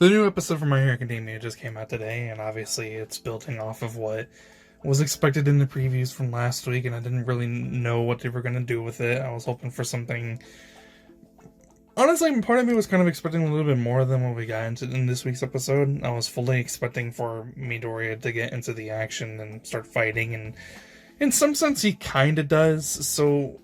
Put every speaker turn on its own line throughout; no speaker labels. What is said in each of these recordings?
The new episode from My Hero Academia just came out today, and obviously it's building off of what was expected in the previews from last week, and I didn't really know what they were going to do with it. I was hoping for something... Honestly, part of me was kind of expecting a little bit more than what we got into in this week's episode. I was fully expecting for Midoriya to get into the action and start fighting, and in some sense he kind of does, so...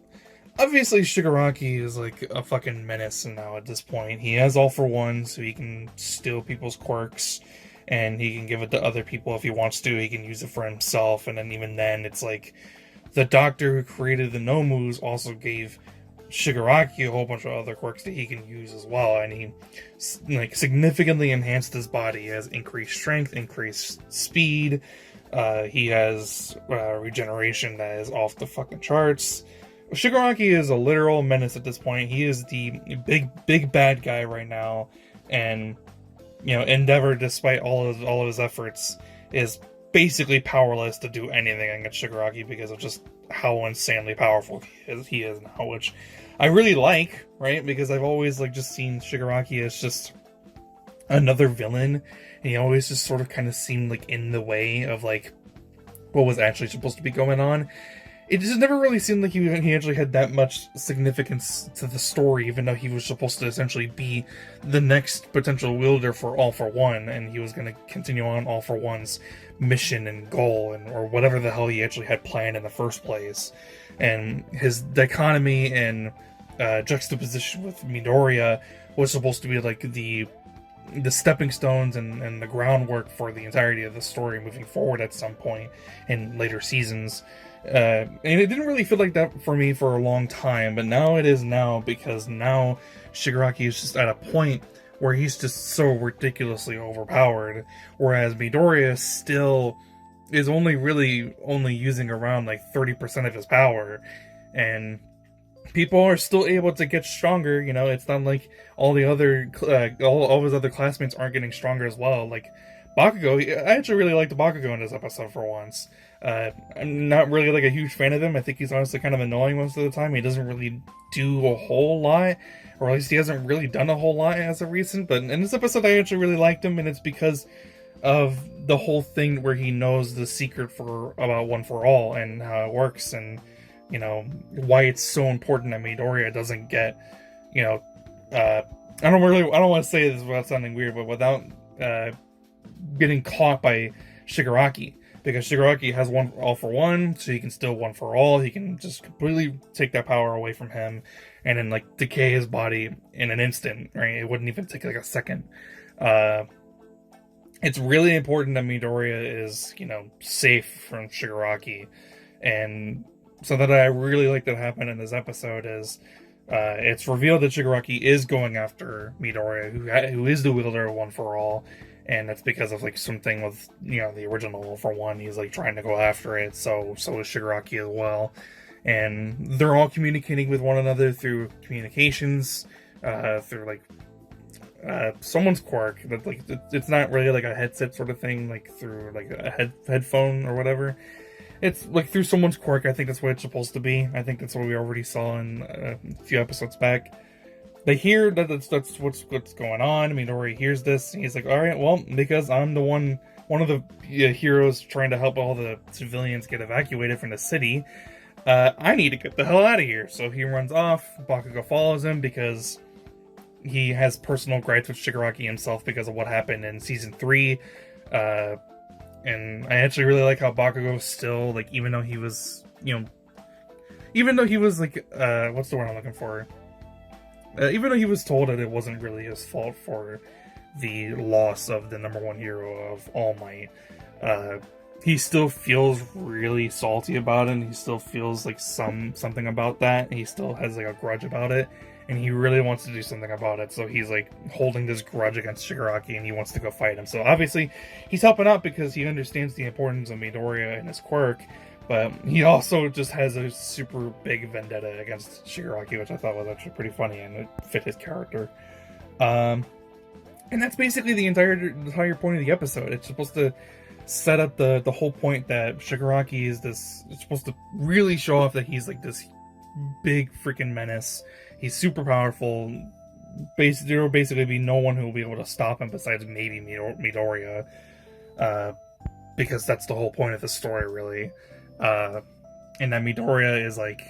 Obviously, Shigaraki is like a fucking menace now at this point. He has all for one, so he can steal people's quirks, and he can give it to other people if he wants to. He can use it for himself, and then even then, it's like the doctor who created the Nomus also gave Shigaraki a whole bunch of other quirks that he can use as well, and he like significantly enhanced his body. He has increased strength, increased speed. He has regeneration that is off the fucking charts. Shigaraki is a literal menace at this point. He is the big bad guy right now, and Endeavor, despite all of his efforts, is basically powerless to do anything against Shigaraki because of just how insanely powerful he is now, which I really like, right? Because I've always just seen Shigaraki as just another villain, and he always just sort of kind of seemed in the way of what was actually supposed to be going on. It just never really seemed like he actually had that much significance to the story, even though he was supposed to essentially be the next potential wielder for All For One, and he was going to continue on All For One's mission and goal, or whatever the hell he actually had planned in the first place. And his dichotomy and juxtaposition with Midoriya was supposed to be the stepping stones and the groundwork for the entirety of the story moving forward at some point in later seasons. And it didn't really feel like that for me for a long time, but now it is now, because now Shigaraki is just at a point where he's just so ridiculously overpowered, whereas Midoriya still is only using around 30% of his power, and people are still able to get stronger. It's not like all the other all his other classmates aren't getting stronger as well. Bakugo, I actually really liked Bakugo in this episode for once. I'm not really a huge fan of him. I think he's honestly kind of annoying most of the time. He doesn't really do a whole lot, or at least he hasn't really done a whole lot as of recent. But in this episode, I actually really liked him, and it's because of the whole thing where he knows the secret about One For All and how it works, and why it's so important that Midoriya doesn't get I don't want to say this without sounding weird, but without getting caught by Shigaraki, because Shigaraki has All For One, so he can steal One For All. He can just completely take that power away from him, and then decay his body in an instant. Right? It wouldn't even take a second. It's really important that Midoriya is safe from Shigaraki, and something that I really like that happened in this episode is it's revealed that Shigaraki is going after Midoriya, who is the wielder of One For All. And that's because of something with the original All For One. He's trying to go after it. So is Shigaraki as well, and they're all communicating with one another through communications, through someone's quirk. That it's not really a headset sort of thing, through a headphone or whatever. It's through someone's quirk. I think that's what it's supposed to be. I think that's what we already saw in a few episodes back. They hear that that's what's going on. Midoriya hears this, and he's like, all right, well, because I'm the one of the heroes trying to help all the civilians get evacuated from the city, I need to get the hell out of here. So he runs off. Bakugo follows him because he has personal gripes with Shigaraki himself because of what happened in season 3. And I actually really like how Bakugo still, even though he was, what's the word I'm looking for? Even though he was told that it wasn't really his fault for the loss of the number one hero of All Might, he still feels really salty about it, and he still feels something about that. He still has a grudge about it, and he really wants to do something about it. So he's holding this grudge against Shigaraki, and he wants to go fight him. So obviously he's helping out because he understands the importance of Midoriya and his quirk. But he also just has a super big vendetta against Shigaraki, which I thought was actually pretty funny, and it fit his character. And that's basically the entire point of the episode. It's supposed to set up the whole point that Shigaraki is this... It's supposed to really show off that he's this big freaking menace. He's super powerful, there will basically be no one who will be able to stop him besides maybe Midoriya, because that's the whole point of the story, really. And that Midoriya is like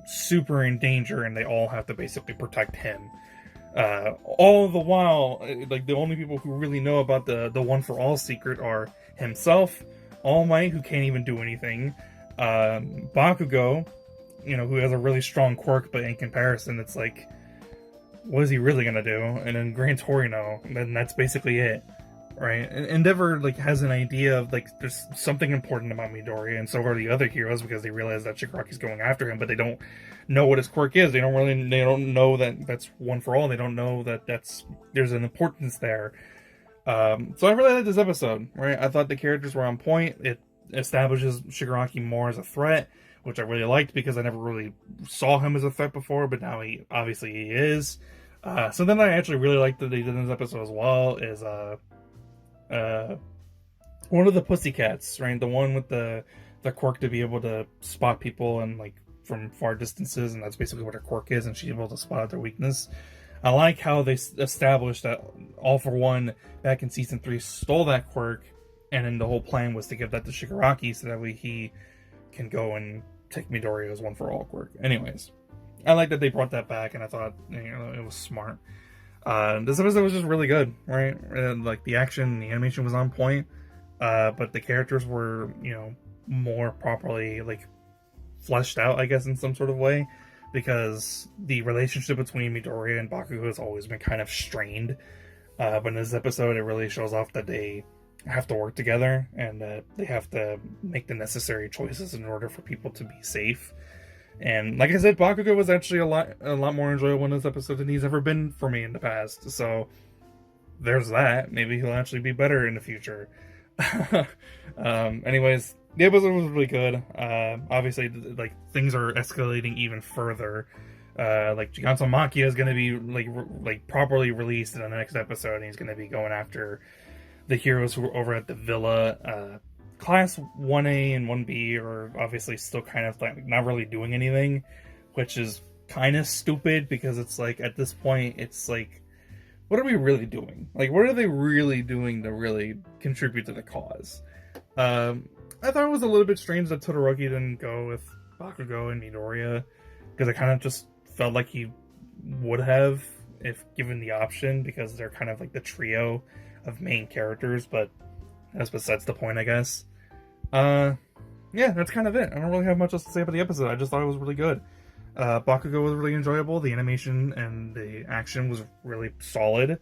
super in danger, and they all have to basically protect him. All the while, like the only people who really know about the One for All secret are himself, All Might, who can't even do anything, Bakugo, who has a really strong quirk, but in comparison, it's like, what is he really gonna do? And then Gran Torino, and that's basically it, right? And Endeavor like has an idea of like there's something important about Midoriya, and so are the other heroes, because they realize that Shigaraki's going after him, but they don't know what his quirk is. They don't know that that's One for All. They don't know that there's an importance there. So I really liked this episode, right? I thought the characters were on point. It establishes Shigaraki more as a threat, which I really liked, because I never really saw him as a threat before, but now he is. So then I actually really liked that they did in this episode as well, is one of the pussycats, right? The one with the quirk to be able to spot people and like from far distances, and that's basically what her quirk is, and she's able to spot their weakness. I like how they established that All for One back in season 3 stole that quirk, and then the whole plan was to give that to Shigaraki so that way he can go and take Midoriya's One for All quirk. Anyways, I like that they brought that back, and I thought it was smart. This episode was just really good, right? Like the action, the animation was on point, but the characters were more properly like fleshed out, I guess, in some sort of way, because the relationship between Midoriya and Bakugo has always been kind of strained. But in this episode, it really shows off that they have to work together, and they have to make the necessary choices in order for people to be safe. And like I said, Bakugo was actually a lot more enjoyable in this episode than he's ever been for me in the past. So there's that. Maybe he'll actually be better in the future. Anyways, the episode was really good. Obviously, like things are escalating even further. Like Shigatsu Makia is going to be like properly released in the next episode, and he's going to be going after the heroes who are over at the villa. Class 1A and 1B are obviously still kind of like not really doing anything, which is kind of stupid, because it's like at this point it's like, what are we really doing? Like, what are they really doing to really contribute to the cause? I thought it was a little bit strange that Todoroki didn't go with Bakugo and Midoriya, because I kind of just felt like he would have if given the option, because they're kind of like the trio of main characters, but that's besides the point, I guess. Yeah, that's kind of it. I don't really have much else to say about the episode. I just thought it was really good. Bakugo was really enjoyable. The animation and the action was really solid.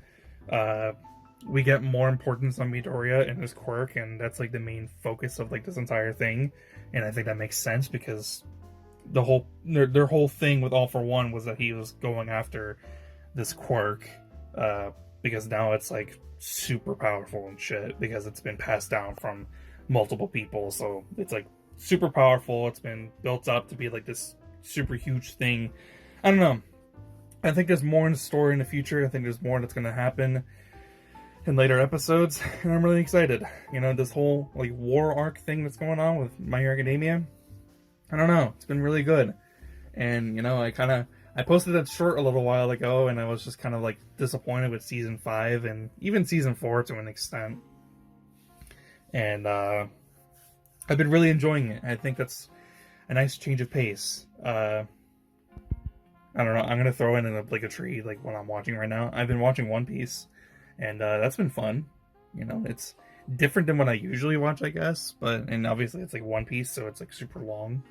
We get more importance on Midoriya and his quirk, and that's like the main focus of like this entire thing. And I think that makes sense, because their whole thing with All for One was that he was going after this quirk, because now it's like super powerful and shit, because it's been passed down from multiple people. So it's like super powerful. It's been built up to be like this super huge thing. I don't know. I think there's more in the story in the future. I think there's more that's going to happen in later episodes, and I'm really excited. This whole like war arc thing that's going on with My Hero Academia, I don't know, it's been really good. And I posted that short a little while ago, and I was just kind of like disappointed with season 5 and even season 4 to an extent. And I've been really enjoying it. I think that's a nice change of pace. I don't know, I'm gonna throw in a tree like what I'm watching right now. I've been watching One Piece, and that's been fun. It's different than what I usually watch, I guess, and obviously it's like One Piece, so it's like super long,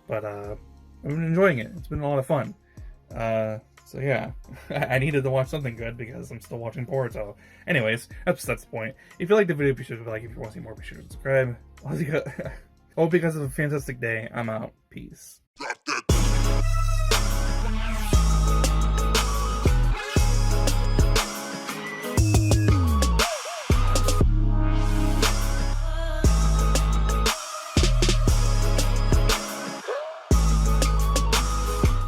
but I've been enjoying it. It's been a lot of fun. So yeah, I needed to watch something good because I'm still watching Boruto. Anyways, that's the point. If you like the video, be sure to like. If you want to see more, be sure to subscribe. Hope you guys have a fantastic day. I'm out. Peace.